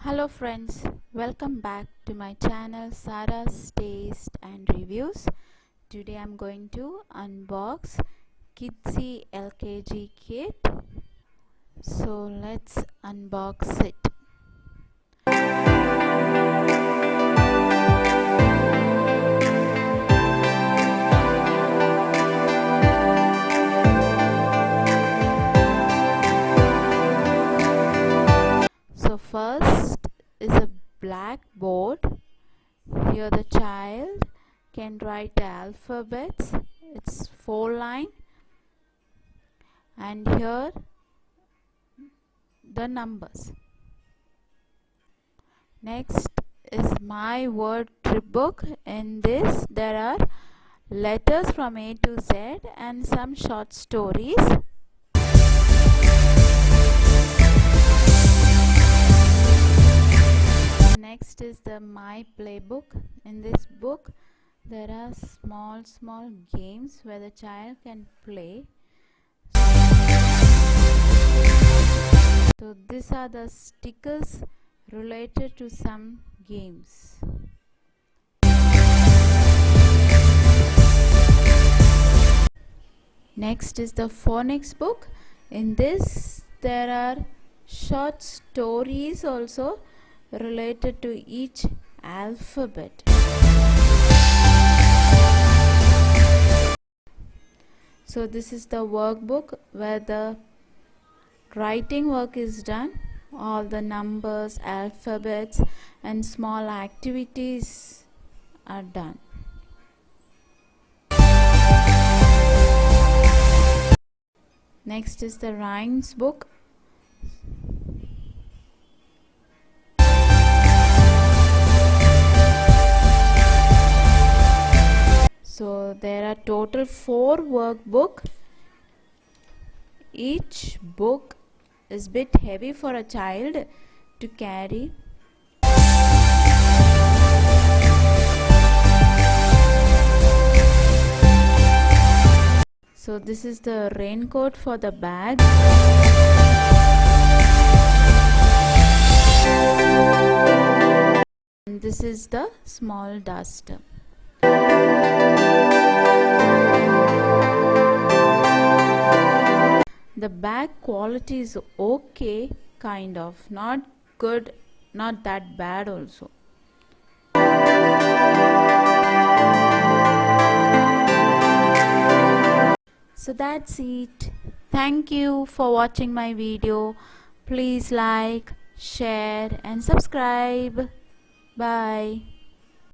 Hello friends, welcome back to my channel Saras Taste and Reviews. Today I'm going to unbox Kidzee LKG kit. So let's unbox it. So first is a blackboard. Here the child can write the alphabets. It's 4 line, and here the numbers. Next is my word trip book. In this there are letters from A to Z and some short stories. Next is the my playbook. In this book there are small games where the child can play. So these are the stickers related to some games. Next is the phonics book. In this there are short stories also related to each alphabet. So this is the workbook where the writing work is done. All the numbers, alphabets and small activities are done. Next is the rhymes book. So there are total 4 workbooks. Each book is bit heavy for a child to carry. So this is the raincoat for the bag. And this is the small duster. The bag quality is okay, kind of, not good, not that bad also. So that's it. Thank you for watching my video. Please like, share and subscribe. Bye.